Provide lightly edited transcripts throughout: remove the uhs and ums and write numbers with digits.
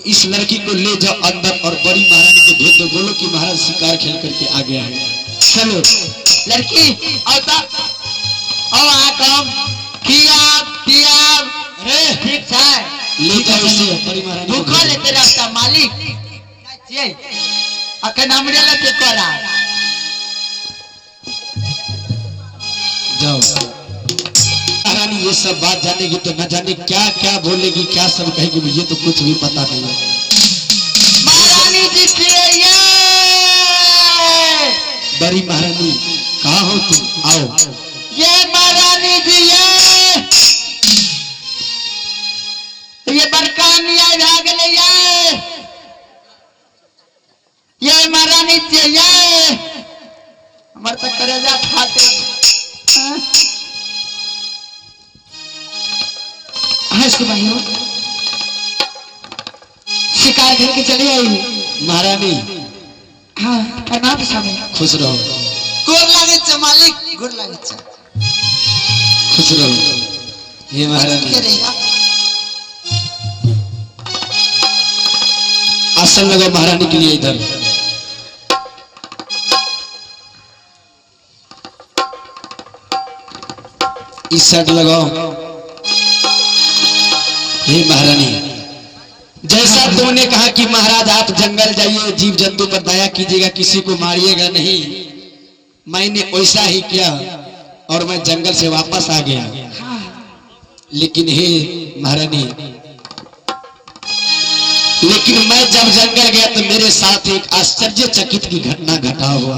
इस लड़की को ले जाओ अंदर और बड़ी महारानी को भेज दो। बोलो कि महाराज शिकार खेल करके आ गया है। चलो लड़की आओ अरे ठीक है ले जाओ इसे बड़ी महारानी को भूखा लेते रास्ता मालिक अके नामरे लेते करा जाओ। महारानी ये सब बात जानेगी तो न जाने क्या क्या बोलेगी, क्या सब कहेगी, मुझे तो कुछ भी पता नहीं है। महारानी जी की बड़ी महारानी कहाँ हो तुम? आओ। ये महारानी जी ये बरकानिया भाग ले ये महारानी जी हमारे तक करेजा फाटे इसको भाइयों शिकार घर के चली आई महारानी। हाँ प्रणाम स्वामी। खुश रहो। गोर लागे छ मालिक गोर लागे छ। खुश रहो। ये महारानी आसन लगाओ महारानी के लिए इधर। इस साइड लगाओ। हे महारानी जैसा तुमने कहा कि महाराज आप जंगल जाइए, जीव जंतु पर दया कीजिएगा, किसी को मारिएगा नहीं, मैंने वैसा ही किया और मैं जंगल से वापस आ गया। लेकिन हे महारानी, लेकिन मैं जब जंगल गया तो मेरे साथ एक आश्चर्यचकित की घटना घटा हुआ।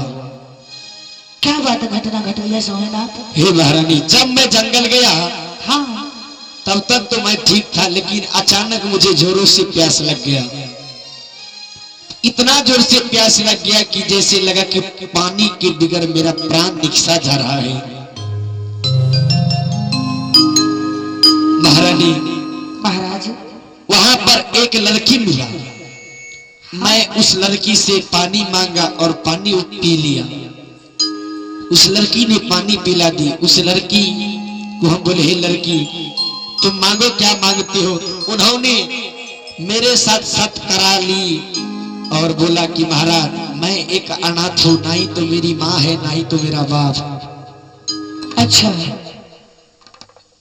क्या बात है? घटना घटाइए सोमनाथ। हे महारानी, जब मैं जंगल गया हाँ तब तक तो मैं ठीक था, लेकिन अचानक मुझे जोरों से प्यास लग गया। इतना जोर से प्यास लग गया कि जैसे लगा कि पानी के बगैर मेरा प्राण निकसा जा रहा है। महारानी महाराज वहां पर एक लड़की मिला। मैं उस लड़की से पानी मांगा और पानी पी लिया। उस लड़की ने पानी पिला दी। उस लड़की को हम बोले, हे लड़की तुम मांगो, क्या मांगती हो? उन्होंने मेरे साथ शर्त करा ली और बोला कि महाराज मैं एक अनाथ हूं, ना ही तो मेरी माँ है ना ही तो मेरा बाप। अच्छा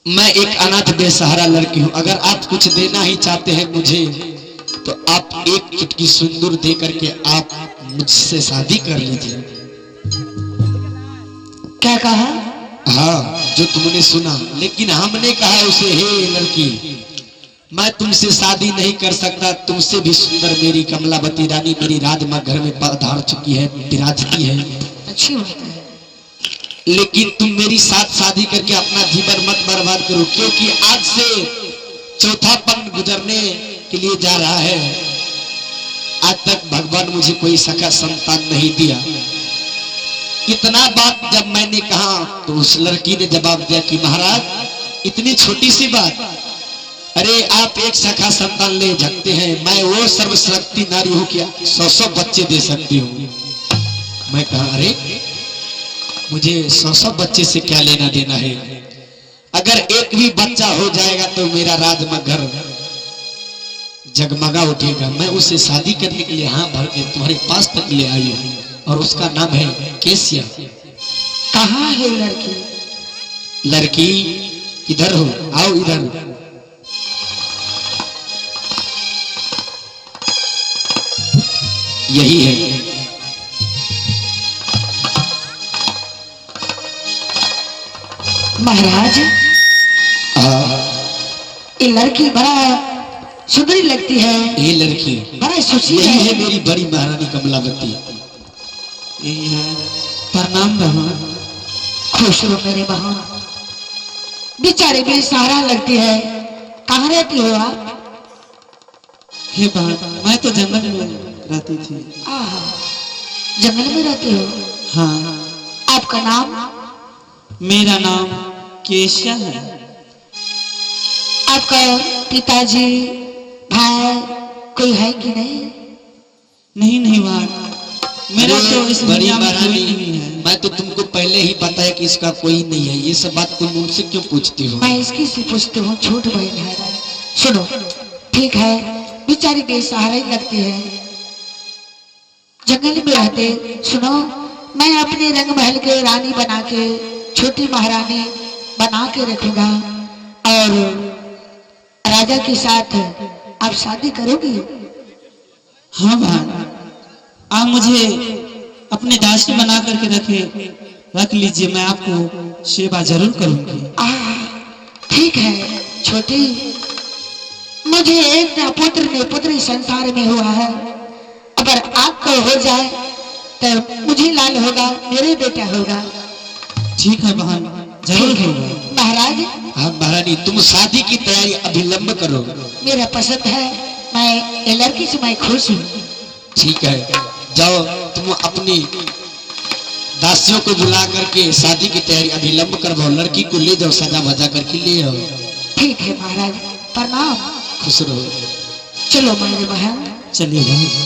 मैं एक अनाथ बेसहारा लड़की हूं। अगर आप कुछ देना ही चाहते हैं मुझे तो आप एक चुटकी सिंदूर दे करके आप मुझसे शादी कर लीजिए। क्या कहा? हाँ जो तुमने सुना। लेकिन हमने कहा उसे, हे लड़की मैं तुमसे शादी नहीं कर सकता, तुमसे भी सुंदर मेरी कमलावती रानी मेरी राजमाँ घर में पधार चुकी है, विराजती है। अच्छी बात है। लेकिन तुम मेरी साथ शादी करके अपना जीवन मत बर्बाद करो, क्योंकि आज से चौथापन गुजरने के लिए जा रहा है। आज तक भगवान मुझे कोई सका संतान नहीं दिया। इतना बात जब मैंने कहा तो उस लड़की ने जवाब दिया कि महाराज इतनी छोटी सी बात, अरे आप एक सखा संतान ले सकते हैं, मैं वो सर्वशक्ति नारी हूं क्या 100 बच्चे दे सकती हूँ। मैं कहा अरे मुझे 100 बच्चे से क्या लेना देना है? अगर एक भी बच्चा हो जाएगा तो मेरा राजमगर जगमगा उठेगा। मैं उसे शादी करने के लिए हाँ भर के तुम्हारे पास तक ले आई हूँ और उसका नाम है केसिया। कहाँ है लड़की? लड़की इधर हो, आओ इधर। यही है। महाराज ये लड़की बड़ा सुंदरी लगती है। ये लड़की बड़ा सुशील यही है। है मेरी बड़ी महारानी कमलावती। यही है। प्रणाम बहन। खुश हो मेरे बहन। बेचारे भी सहारा लगती है। कहाँ रहती हो आप? हे बहन मैं तो जंगल में रहती थी। जंगल में रहती हो? हाँ। आपका नाम? मेरा नाम केशिया है। आपका पिताजी भाई कोई है कि नहीं? नहीं बात मेरा तो इस बड़ी दुनिया में महारानी कोई नहीं है। मैं तो तुमको पहले ही पता है कि इसका कोई नहीं है। ये सब बात तुम मुझसे क्यों पूछती हो? मैं इसकी से पूछती हूँ, छोट बहन है। सुनो ठीक है बेचारी बेसहारा ही लगती है। जंगल में रहते, सुनो, मैं अपने रंग महल के रानी बना के, छोटी महारानी बना के रखूंगा और राजा के साथ आप शादी करोगी? हाँ बहन, आप मुझे अपने दासी बना करके रख लीजिए, मैं आपको सेवा जरूर करूंगी। ठीक है छोटी, मुझे एक ना पुत्र ने पुत्री संसार में हुआ है, अगर आपको हो जाए तो मुझे लाल होगा, मेरे बेटा होगा। ठीक है बहन, जरूर होगा। महाराज, हाँ महारानी, तुम शादी की तैयारी अभिलंब करो। मेरा पसंद है, मैं ये लड़की से मैं खुश हूँ। ठीक है, जाओ तुम अपनी दासियों को बुला करके शादी की तैयारी अभिलंब करवाओ, लड़की को ले जाओ, सजा भजा करके ले आओ। ठीक है महाराज, प्रणाम। खुश रहो। चलो मेरे बहन। चलिए बहन।